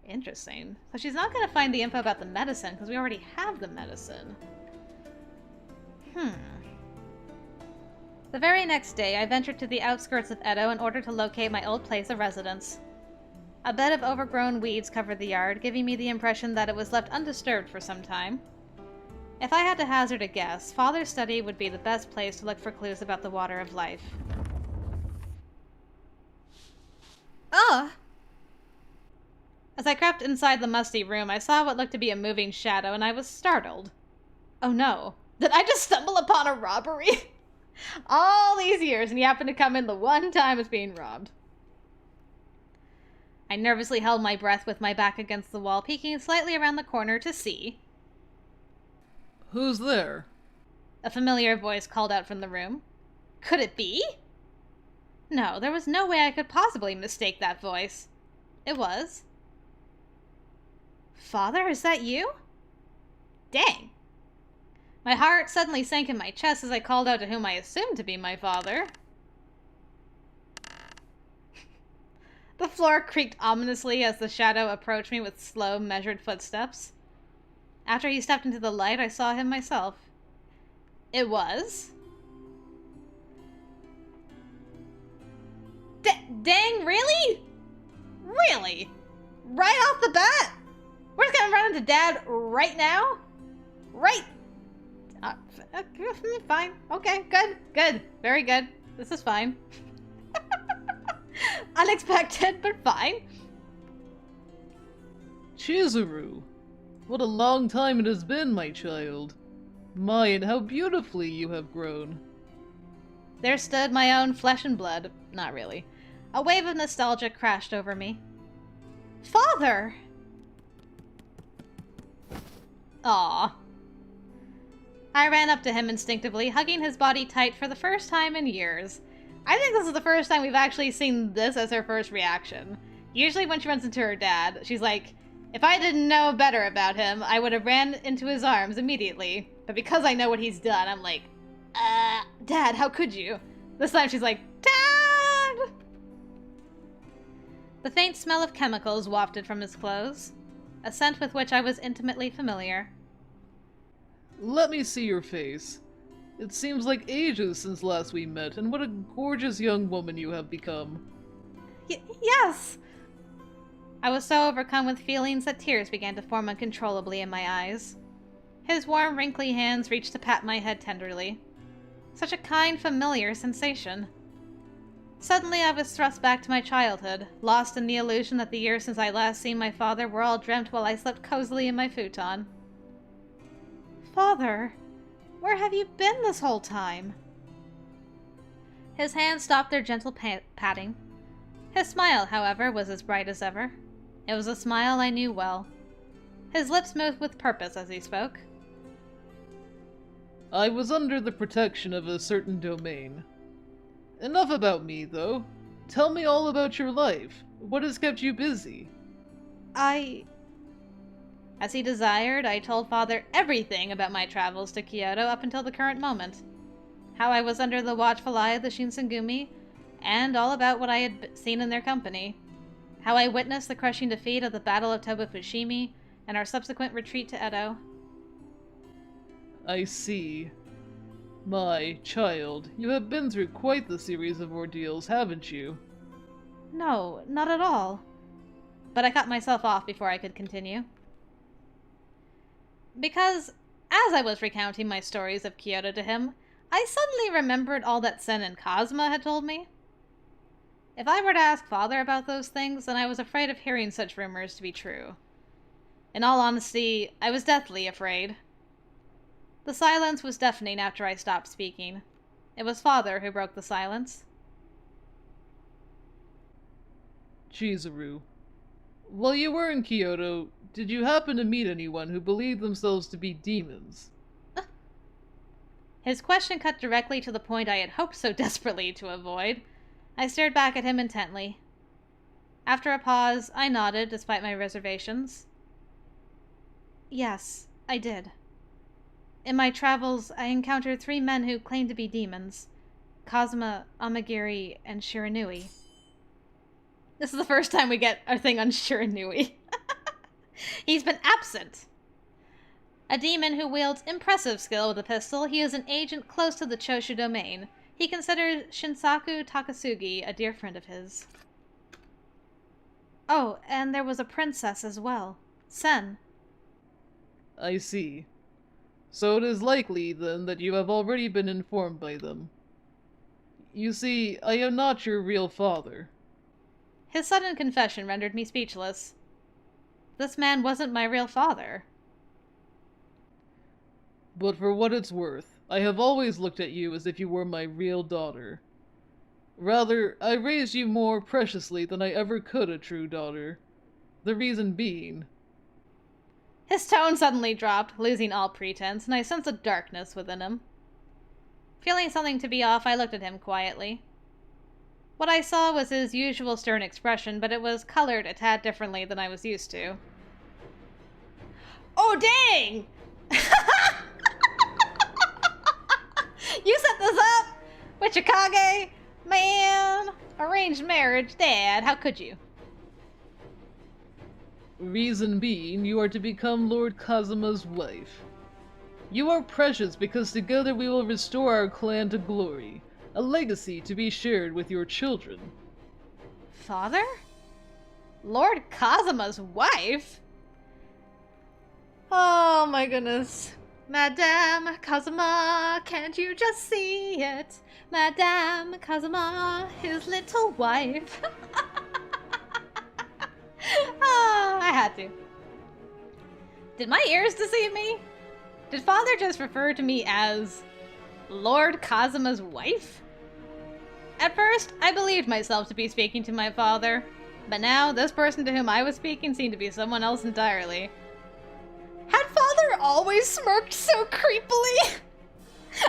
Interesting. So she's not going to find the info about the medicine, because we already have the medicine. The very next day, I ventured to the outskirts of Edo in order to locate my old place of residence. A bed of overgrown weeds covered the yard, giving me the impression that it was left undisturbed for some time. If I had to hazard a guess, Father's study would be the best place to look for clues about the water of life. Ugh! As I crept inside the musty room, I saw what looked to be a moving shadow, and I was startled. Oh no. Did I just stumble upon a robbery? All these years, and you happen to come in the one time it's being robbed. I nervously held my breath with my back against the wall, peeking slightly around the corner to see. Who's there? A familiar voice called out from the room. Could it be? No, there was no way I could possibly mistake that voice. It was. Father, is that you? Dang. My heart suddenly sank in my chest as I called out to whom I assumed to be my father. The floor creaked ominously as the shadow approached me with slow, measured footsteps. After he stepped into the light, I saw him myself. It was... Dang, really? Really? Right off the bat? We're just gonna run into Dad right now? Right. Fine. Okay, good. Very good. This is fine. Unexpected, but fine. Chizuru! What a long time it has been, my child. My, and how beautifully you have grown. There stood my own flesh and blood. Not really. A wave of nostalgia crashed over me. Father! Aw. I ran up to him instinctively, hugging his body tight for the first time in years. I think this is the first time we've actually seen this as her first reaction. Usually when she runs into her dad, she's like, if I didn't know better about him, I would have ran into his arms immediately. But because I know what he's done, I'm like, Dad, how could you? This time she's like, Dad! The faint smell of chemicals wafted from his clothes, a scent with which I was intimately familiar. Let me see your face. It seems like ages since last we met, and what a gorgeous young woman you have become. Yes! I was so overcome with feelings that tears began to form uncontrollably in my eyes. His warm, wrinkly hands reached to pat my head tenderly. Such a kind, familiar sensation. Suddenly I was thrust back to my childhood, lost in the illusion that the years since I last seen my father were all dreamt while I slept cozily in my futon. Father, where have you been this whole time? His hands stopped their gentle patting. His smile, however, was as bright as ever. It was a smile I knew well. His lips moved with purpose as he spoke. I was under the protection of a certain domain. Enough about me, though. Tell me all about your life. What has kept you busy? As he desired, I told Father everything about my travels to Kyoto up until the current moment. How I was under the watchful eye of the Shinsengumi, and all about what I had seen in their company. How I witnessed the crushing defeat of the Battle of Tobufushimi, and our subsequent retreat to Edo. I see. My child, you have been through quite the series of ordeals, haven't you? No, not at all. But I cut myself off before I could continue. Because, as I was recounting my stories of Kyoto to him, I suddenly remembered all that Sen and Kazuma had told me. If I were to ask Father about those things, then I was afraid of hearing such rumors to be true. In all honesty, I was deathly afraid. The silence was deafening after I stopped speaking. It was Father who broke the silence. Chizuru. While you were in Kyoto, did you happen to meet anyone who believed themselves to be demons? His question cut directly to the point I had hoped so desperately to avoid. I stared back at him intently. After a pause, I nodded, despite my reservations. Yes, I did. In my travels, I encountered 3 men who claimed to be demons. Kazuma, Amagiri, and Shiranui. This is the first time we get a thing on Shiranui. He's been absent. A demon who wields impressive skill with a pistol, he is an agent close to the Choshu domain. He considers Shinsaku Takasugi a dear friend of his. Oh, and there was a princess as well. Sen. I see. So it is likely, then, that you have already been informed by them. You see, I am not your real father. His sudden confession rendered me speechless. This man wasn't my real father. But for what it's worth, I have always looked at you as if you were my real daughter. Rather, I raised you more preciously than I ever could a true daughter. The reason being... His tone suddenly dropped, losing all pretense, and I sensed a darkness within him. Feeling something to be off, I looked at him quietly. What I saw was his usual stern expression, but it was colored a tad differently than I was used to. Oh, dang! You set this up? With Chikage? Man, arranged marriage, Dad, how could you? Reason being, you are to become Lord Kazuma's wife. You are precious because together we will restore our clan to glory, a legacy to be shared with your children. Father? Lord Kazuma's wife? Oh my goodness. Madame Kazuma, can't you just see it? Madame Kazuma, his little wife. Oh, I had to. Did my ears deceive me? Did Father just refer to me as Lord Kazuma's wife? At first, I believed myself to be speaking to my father, but now this person to whom I was speaking seemed to be someone else entirely. Had Father always smirked so creepily?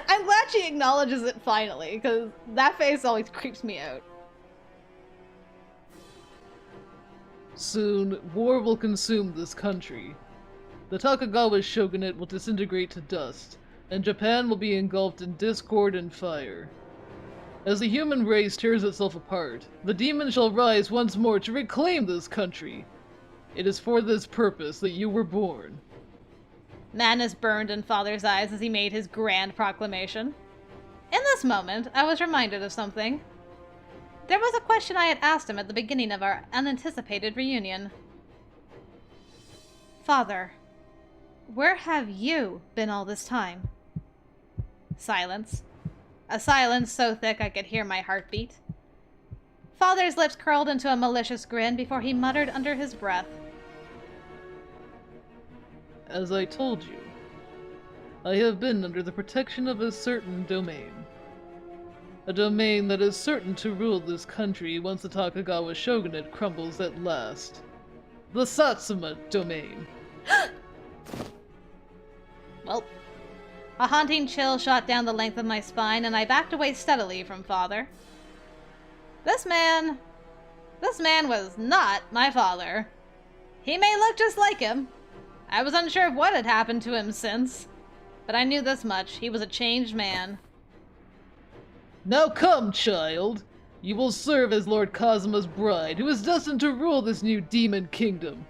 I'm glad she acknowledges it finally, because that face always creeps me out. Soon, war will consume this country. The Tokugawa shogunate will disintegrate to dust, and Japan will be engulfed in discord and fire. As the human race tears itself apart, the demon shall rise once more to reclaim this country. It is for this purpose that you were born. Madness burned in Father's eyes as he made his grand proclamation. In this moment, I was reminded of something. There was a question I had asked him at the beginning of our unanticipated reunion. Father, where have you been all this time? Silence. A silence so thick I could hear my heartbeat. Father's lips curled into a malicious grin before he muttered under his breath. As I told you, I have been under the protection of a certain domain. A domain that is certain to rule this country once the Tokugawa shogunate crumbles at last. The Satsuma domain. Well, a haunting chill shot down the length of my spine, and I backed away steadily from Father. This man was not my father. He may look just like him. I was unsure of what had happened to him since, but I knew this much. He was a changed man. Now come, child! You will serve as Lord Kazuma's bride, who is destined to rule this new demon kingdom.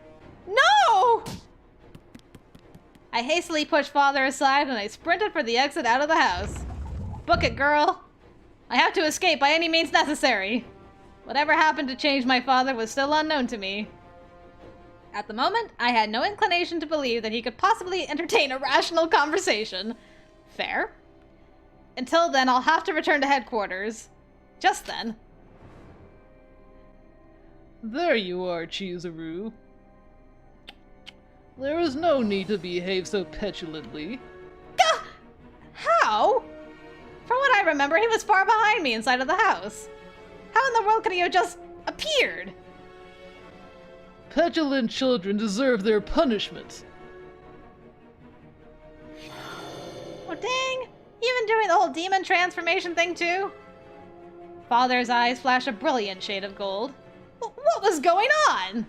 No! I hastily pushed Father aside and I sprinted for the exit out of the house. Book it, girl. I have to escape by any means necessary. Whatever happened to change my father was still unknown to me. At the moment, I had no inclination to believe that he could possibly entertain a rational conversation. Fair. Until then, I'll have to return to headquarters. Just then. There you are, Chizuru. There is no need to behave so petulantly. How? From what I remember, he was far behind me inside of the house. How in the world could he have just appeared? Petulant children deserve their punishment. Oh, dang. You been doing the whole demon transformation thing, too? Father's eyes flashed a brilliant shade of gold. What was going on?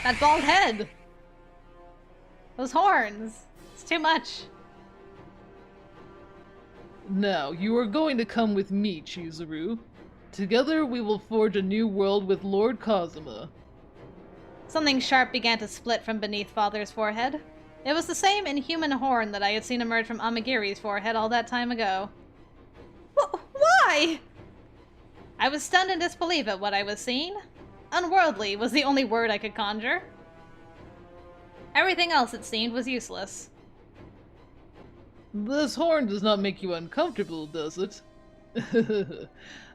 That bald head. Those horns. It's too much. Now, you are going to come with me, Chizuru. Together we will forge a new world with Lord Kazuma. Something sharp began to split from beneath Father's forehead. It was the same inhuman horn that I had seen emerge from Amagiri's forehead all that time ago. Why? I was stunned in disbelief at what I was seeing. Unworldly was the only word I could conjure. Everything else, it seemed, was useless. This horn does not make you uncomfortable, does it?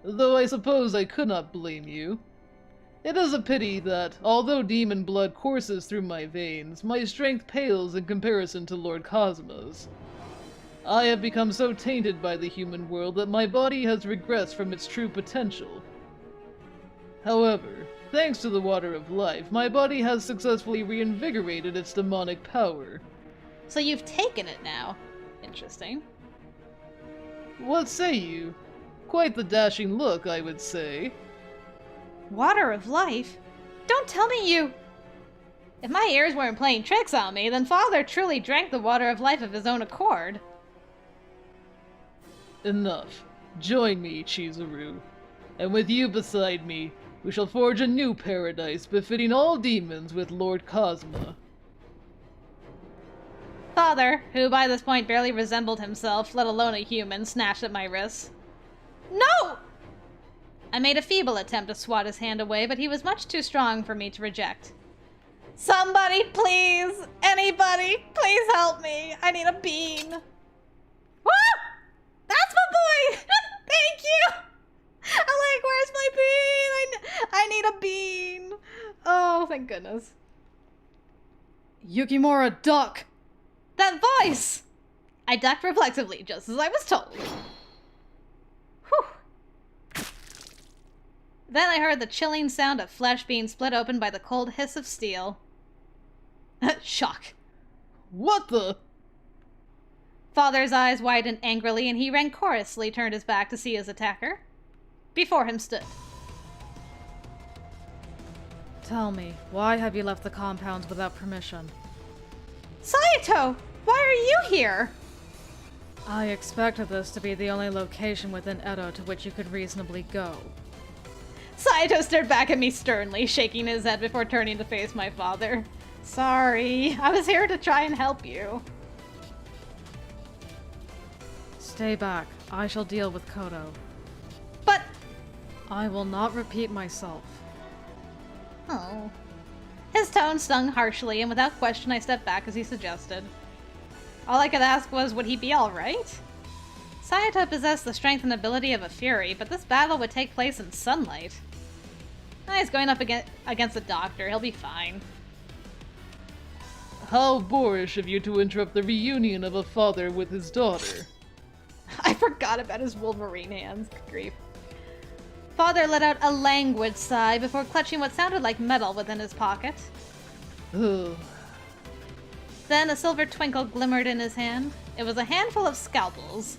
Though I suppose I could not blame you. It is a pity that, although demon blood courses through my veins, my strength pales in comparison to Lord Cosmo's. I have become so tainted by the human world that my body has regressed from its true potential. However, thanks to the water of life, my body has successfully reinvigorated its demonic power. So you've taken it now. Interesting. What say you? Quite the dashing look, I would say. Water of life? Don't tell me you... If my ears weren't playing tricks on me, then Father truly drank the water of life of his own accord. Enough. Join me, Chizuru. And with you beside me, we shall forge a new paradise befitting all demons with Lord Cosmo. Father, who by this point barely resembled himself, let alone a human, snatched at my wrists. No! I made a feeble attempt to swat his hand away, but he was much too strong for me to reject. Somebody, please! Anybody, please help me! I need a bean! Ah! That's my boy! Thank you! I'm like, where's my bean? I need a bean! Oh, thank goodness. Yukimura, duck! That voice! I ducked reflexively, just as I was told. Whew. Then I heard the chilling sound of flesh being split open by the cold hiss of steel. Shock. What the? Father's eyes widened angrily, and he rancorously turned his back to see his attacker. Before him stood. Tell me, why have you left the compounds without permission? Saito! Why are you here? I expected this to be the only location within Edo to which you could reasonably go. Saito stared back at me sternly, shaking his head before turning to face my father. Sorry, I was here to try and help you. Stay back. I shall deal with Kodo. But... I will not repeat myself. Oh. His tone stung harshly, and without question I stepped back as he suggested. All I could ask was, would he be alright? Saito possessed the strength and ability of a fury, but this battle would take place in sunlight. He's going up against a doctor. He'll be fine. How boorish of you to interrupt the reunion of a father with his daughter. I forgot about his Wolverine hands. Good grief. Father let out a languid sigh before clutching what sounded like metal within his pocket. Ugh. Then a silver twinkle glimmered in his hand. It was a handful of scalpels.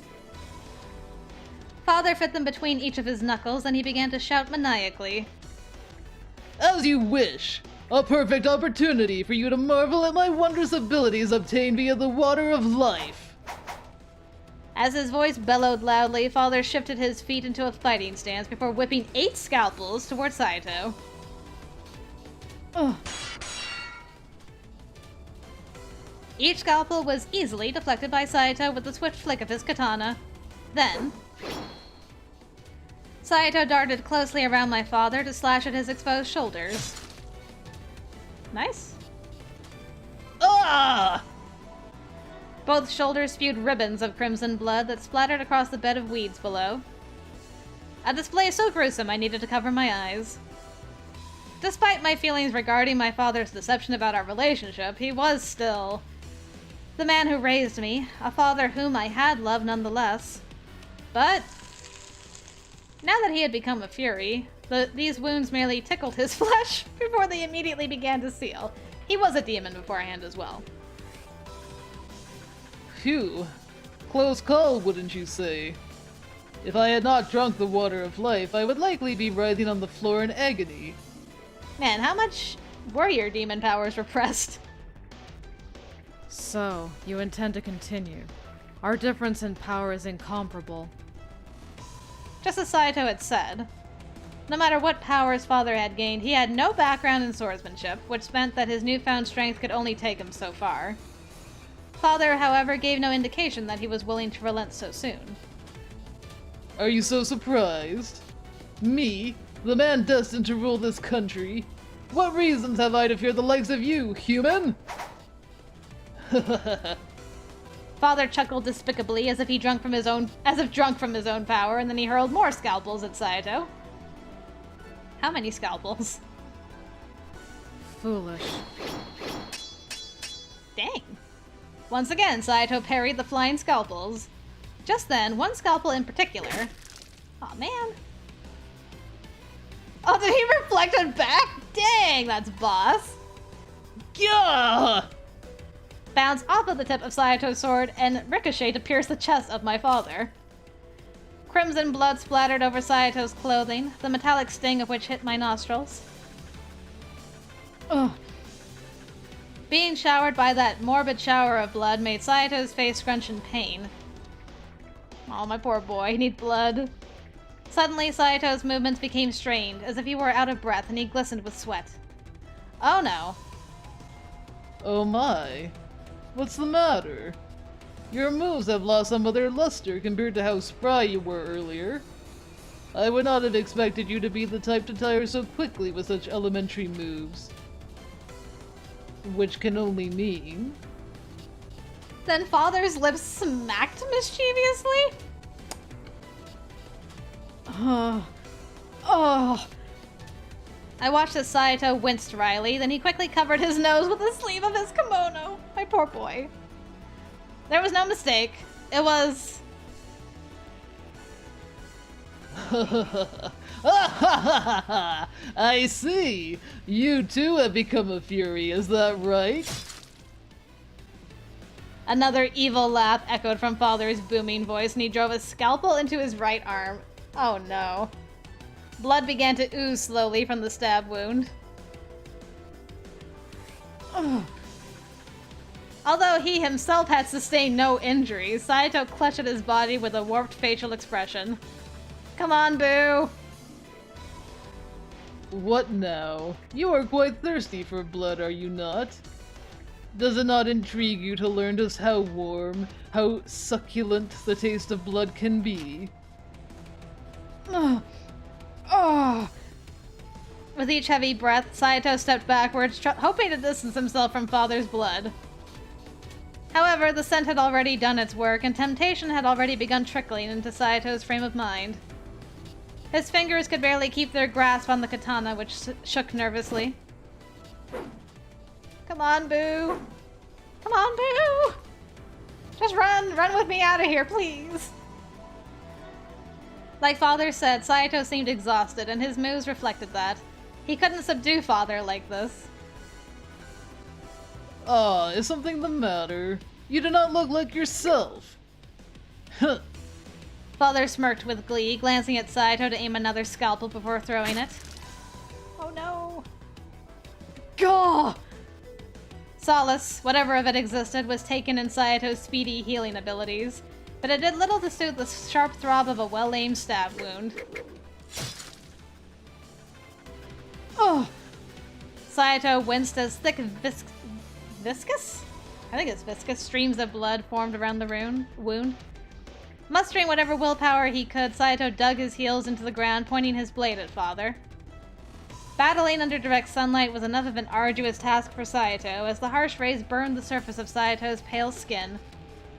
Father fit them between each of his knuckles, and he began to shout maniacally. As you wish! A perfect opportunity for you to marvel at my wondrous abilities obtained via the water of life! As his voice bellowed loudly, Father shifted his feet into a fighting stance before whipping 8 scalpels towards Saito. Ugh. Each scalpel was easily deflected by Saito with a swift flick of his katana. Then... Saito darted closely around my father to slash at his exposed shoulders. Nice. Ah! Both shoulders spewed ribbons of crimson blood that splattered across the bed of weeds below. A display so gruesome I needed to cover my eyes. Despite my feelings regarding my father's deception about our relationship, he was still the man who raised me, a father whom I had loved nonetheless. But now that he had become a fury, these wounds merely tickled his flesh before they immediately began to seal. He was a demon beforehand as well. Phew. Close call, wouldn't you say? If I had not drunk the water of life, I would likely be writhing on the floor in agony. Man, how much were your demon powers repressed? So, you intend to continue. Our difference in power is incomparable. Just as Saito had said. No matter what power his father had gained, he had no background in swordsmanship, which meant that his newfound strength could only take him so far. Father, however, gave no indication that he was willing to relent so soon. Are you so surprised? Me, the man destined to rule this country? What reasons have I to fear the likes of you, human? Father chuckled despicably as if drunk from his own power, and then he hurled more scalpels at Saito. How many scalpels? Foolish. Dang. Once again, Saito parried the flying scalpels. Just then, one scalpel in particular. Aw, man. Oh, did he reflect it back? Dang, that's boss. Gah! Bounced off of the tip of Saito's sword and ricocheted to pierce the chest of my father. Crimson blood splattered over Saito's clothing, the metallic sting of which hit my nostrils. Ugh. Being showered by that morbid shower of blood made Saito's face scrunch in pain. Oh, my poor boy, he needs blood. Suddenly, Saito's movements became strained, as if he were out of breath, and he glistened with sweat. Oh no. Oh my. What's the matter? Your moves have lost some of their luster compared to how spry you were earlier. I would not have expected you to be the type to tire so quickly with such elementary moves. Which can only mean... Then Father's lips smacked mischievously? Oh. I watched as Saito winced wryly, then he quickly covered his nose with the sleeve of his kimono. My poor boy. There was no mistake. It was... I see! You too have become a fury, is that right? Another evil laugh echoed from Father's booming voice, and he drove a scalpel into his right arm. Oh no. Blood began to ooze slowly from the stab wound. Ugh. Although he himself had sustained no injuries, Saito clutched at his body with a warped facial expression. Come on, Boo! What now? You are quite thirsty for blood, are you not? Does it not intrigue you to learn just how warm, how succulent the taste of blood can be? Ugh. Oh. With each heavy breath, Saito stepped backwards, hoping to distance himself from Father's blood. However, the scent had already done its work, and temptation had already begun trickling into Saito's frame of mind. His fingers could barely keep their grasp on the katana, which shook nervously. Come on, Boo! Come on, Boo! Just run! Run with me out of here, please! Like Father said, Saito seemed exhausted, and his moves reflected that. He couldn't subdue Father like this. Ah, is something the matter? You do not look like yourself! Huh. Father smirked with glee, glancing at Saito to aim another scalpel before throwing it. Oh no! Gah! Solace, whatever of it existed, was taken in Saito's speedy healing abilities, but it did little to soothe the sharp throb of a well-aimed stab wound. Oh! Saito winced as thick viscous? I think it's viscous streams of blood formed around the wound. Mustering whatever willpower he could, Saito dug his heels into the ground, pointing his blade at Father. Battling under direct sunlight was enough of an arduous task for Saito, as the harsh rays burned the surface of Saito's pale skin.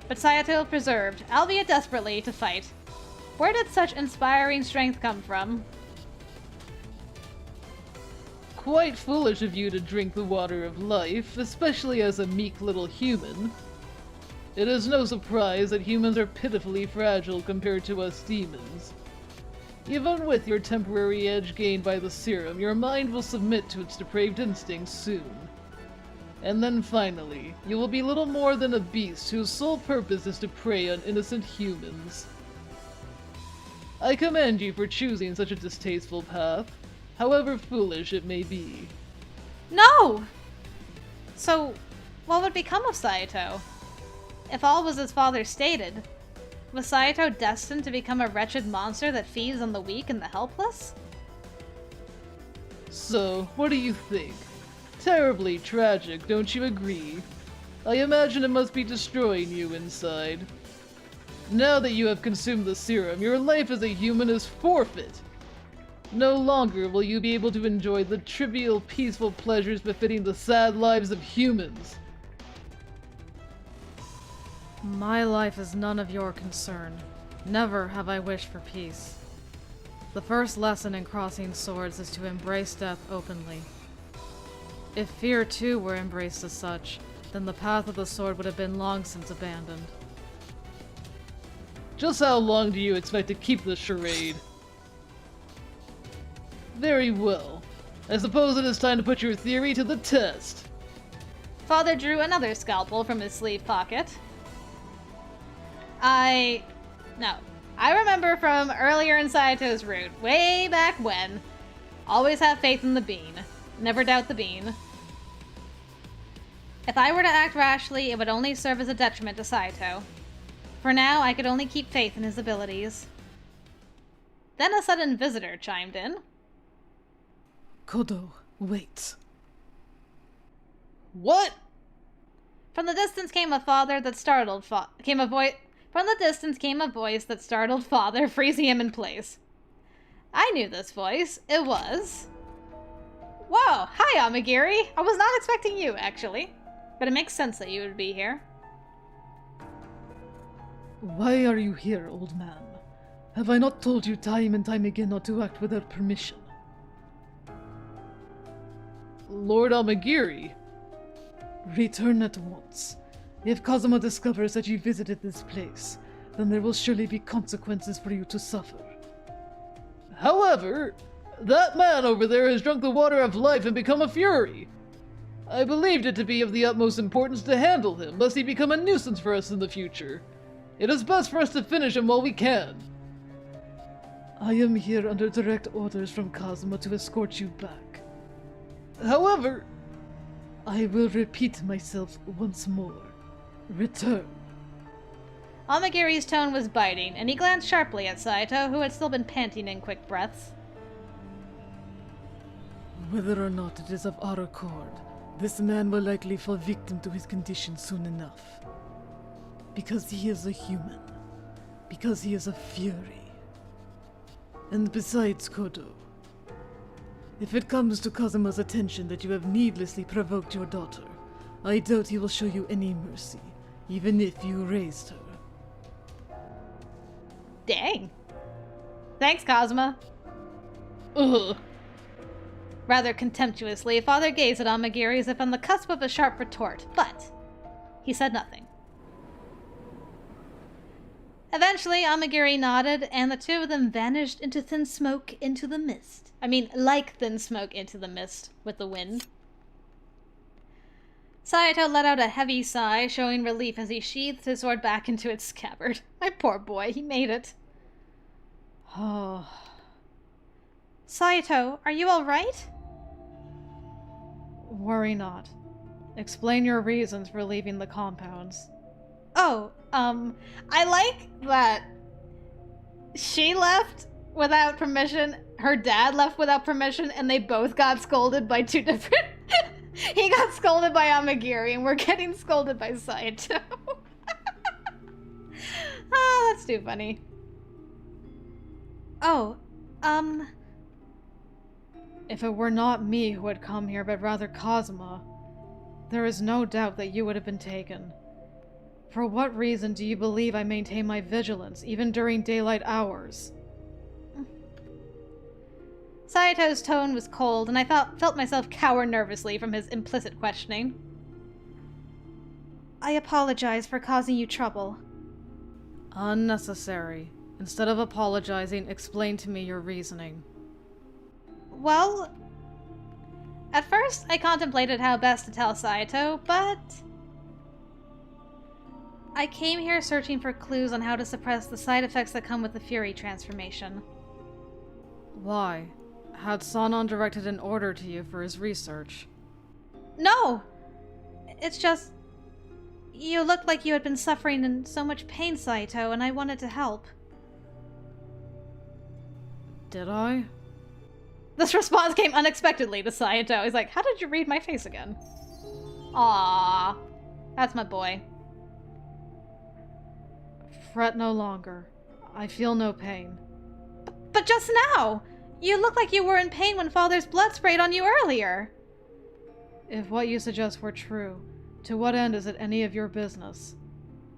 But Saito preserved, albeit desperately, to fight. Where did such inspiring strength come from? Quite foolish of you to drink the water of life, especially as a meek little human. It is no surprise that humans are pitifully fragile compared to us demons. Even with your temporary edge gained by the serum, your mind will submit to its depraved instincts soon. And then finally, you will be little more than a beast whose sole purpose is to prey on innocent humans. I commend you for choosing such a distasteful path, however foolish it may be. No! So, what would become of Saito? If all was as Father stated, was Saito destined to become a wretched monster that feeds on the weak and the helpless? So, what do you think? Terribly tragic, don't you agree? I imagine it must be destroying you inside. Now that you have consumed the serum, your life as a human is forfeit. No longer will you be able to enjoy the trivial, peaceful pleasures befitting the sad lives of humans. My life is none of your concern. Never have I wished for peace. The first lesson in crossing swords is to embrace death openly. If fear too were embraced as such, then the path of the sword would have been long since abandoned. Just how long do you expect to keep this charade? Very well. I suppose it is time to put your theory to the test. Father drew another scalpel from his sleeve pocket. I remember from earlier in Sayato's route, way back when. Always have faith in the bean. Never doubt the bean. If I were to act rashly, it would only serve as a detriment to Saito. For now, I could only keep faith in his abilities. Then a sudden visitor chimed in. Kodo, wait. What? From the distance came a father that startled From the distance came a voice that startled Father, freezing him in place. I knew this voice. It was... Whoa! Hi, Amagiri! I was not expecting you, actually. But it makes sense that you would be here. Why are you here, old man? Have I not told you time and time again not to act without permission? Lord Amagiri. Return at once. If Kazuma discovers that you visited this place, then there will surely be consequences for you to suffer. However, that man over there has drunk the water of life and become a fury. I believed it to be of the utmost importance to handle him, lest he become a nuisance for us in the future. It is best for us to finish him while we can. I am here under direct orders from Kazuma to escort you back. However, I will repeat myself once more. Return. Amagiri's tone was biting, and he glanced sharply at Saito, who had still been panting in quick breaths. Whether or not it is of our accord, this man will likely fall victim to his condition soon enough. Because he is a human. Because he is a fury. And besides, Kodo, if it comes to Kazuma's attention that you have needlessly provoked your daughter, I doubt he will show you any mercy, even if you raised her. Dang. Thanks, Kazuma. Ugh. Rather contemptuously, Father gazed at Amagiri as if on the cusp of a sharp retort, but he said nothing. Eventually, Amagiri nodded, and the two of them vanished into thin smoke into the mist. I mean, like thin smoke into the mist with the wind. Saito let out a heavy sigh, showing relief as he sheathed his sword back into its scabbard. My poor boy, he made it. Oh. Saito, are you all right? Worry not. Explain your reasons for leaving the compounds. Oh, I like that she left without permission, her dad left without permission, and they both got scolded by two different... He got scolded by Amagiri, and we're getting scolded by Saito. Oh, that's too funny. Oh, If it were not me who had come here, but rather Kazuma, there is no doubt that you would have been taken. For what reason do you believe I maintain my vigilance, even during daylight hours? Saito's tone was cold, and I felt myself cower nervously from his implicit questioning. I apologize for causing you trouble. Unnecessary. Instead of apologizing, explain to me your reasoning. Well, at first I contemplated how best to tell Saito, but... I came here searching for clues on how to suppress the side effects that come with the Fury transformation. Why? Had Sanon directed an order to you for his research? No! It's just... You looked like you had been suffering in so much pain, Saito, and I wanted to help. Did I? This response came unexpectedly to Saito. He's like, how did you read my face again? Aww. That's my boy. Fret no longer. I feel no pain. But just now! You looked like you were in pain when Father's blood sprayed on you earlier. If what you suggest were true, to what end is it any of your business?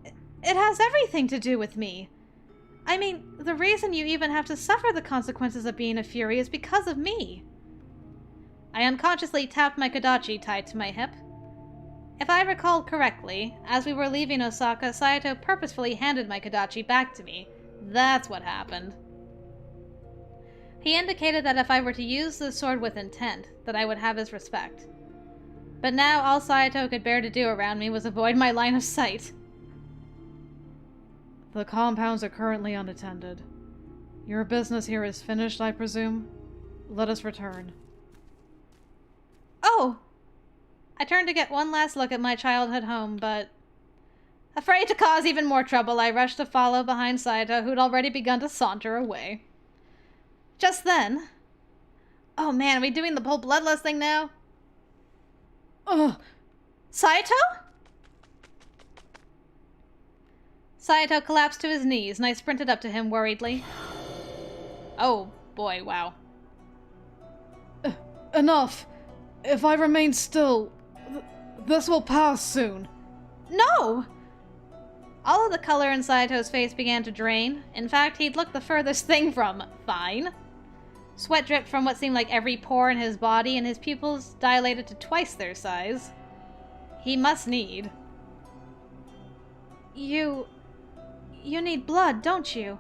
It has everything to do with me. I mean, the reason you even have to suffer the consequences of being a Fury is because of me. I unconsciously tapped my Kodachi tied to my hip. If I recall correctly, as we were leaving Osaka, Saito purposefully handed my Kodachi back to me. That's what happened. He indicated that if I were to use the sword with intent, that I would have his respect. But now all Saito could bear to do around me was avoid my line of sight. The compounds are currently unattended. Your business here is finished, I presume? Let us return. Oh! I turned to get one last look at my childhood home, but... afraid to cause even more trouble, I rushed to follow behind Saito, who'd already begun to saunter away. Just then... oh man, are we doing the whole bloodlust thing now? Ugh! Saito? Saito collapsed to his knees, and I sprinted up to him worriedly. Oh, boy, wow. Enough! If I remain still, this will pass soon. No! All of the color in Saito's face began to drain. In fact, he'd looked the furthest thing from fine. Sweat dripped from what seemed like every pore in his body, and his pupils dilated to twice their size. He must need. You need blood, don't you?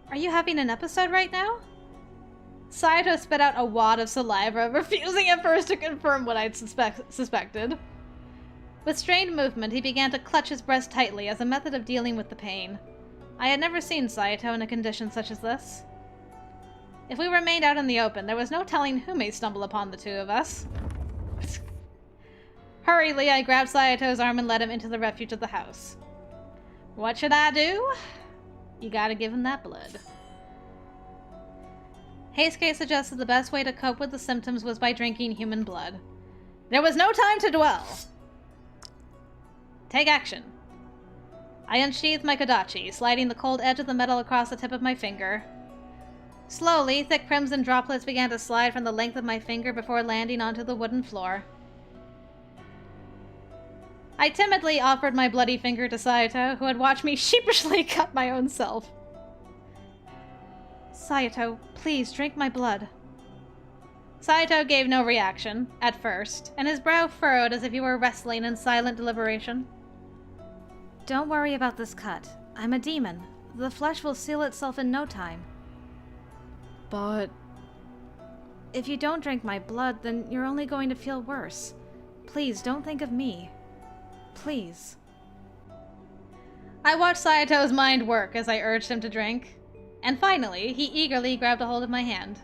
Are you having an episode right now? Saito spit out a wad of saliva, refusing at first to confirm what I'd suspected. With strained movement, he began to clutch his breast tightly as a method of dealing with the pain. I had never seen Saito in a condition such as this. If we remained out in the open, there was no telling who may stumble upon the two of us. Hurriedly, I grabbed Saito's arm and led him into the refuge of the house. What should I do? You gotta give him that blood. Heisuke suggested the best way to cope with the symptoms was by drinking human blood. There was no time to dwell. Take action. I unsheathed my Kodachi, sliding the cold edge of the metal across the tip of my finger. Slowly, thick crimson droplets began to slide from the length of my finger before landing onto the wooden floor. I timidly offered my bloody finger to Saito, who had watched me sheepishly cut my own self. Saito, please drink my blood. Saito gave no reaction, at first, and his brow furrowed as if he were wrestling in silent deliberation. Don't worry about this cut. I'm a demon. The flesh will seal itself in no time. But... if you don't drink my blood, then you're only going to feel worse. Please, don't think of me. Please. I watched Saito's mind work as I urged him to drink, and finally, he eagerly grabbed a hold of my hand.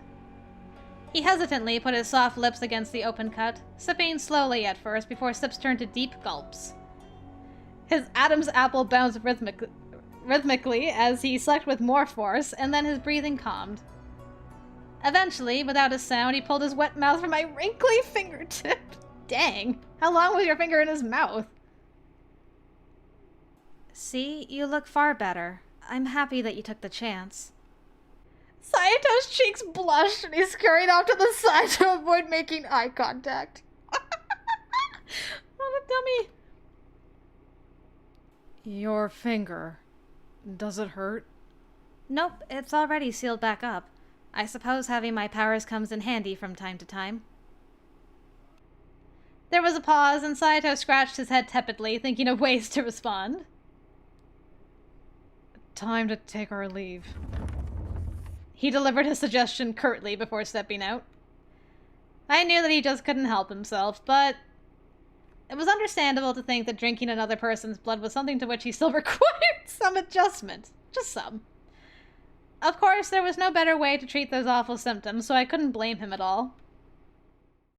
He hesitantly put his soft lips against the open cut, sipping slowly at first before sips turned to deep gulps. His Adam's apple bounced rhythmically as he sucked with more force, and then his breathing calmed. Eventually, without a sound, he pulled his wet mouth from my wrinkly fingertip. Dang, how long was your finger in his mouth? See, you look far better. I'm happy that you took the chance. Saito's cheeks blushed and he scurried off to the side to avoid making eye contact. What a dummy. Your finger. Does it hurt? Nope, it's already sealed back up. I suppose having my powers comes in handy from time to time. There was a pause, and Saito scratched his head tepidly, thinking of ways to respond. Time to take our leave. He delivered his suggestion curtly before stepping out. I knew that he just couldn't help himself, but it was understandable to think that drinking another person's blood was something to which he still required some adjustment. Just some. Of course, there was no better way to treat those awful symptoms, so I couldn't blame him at all.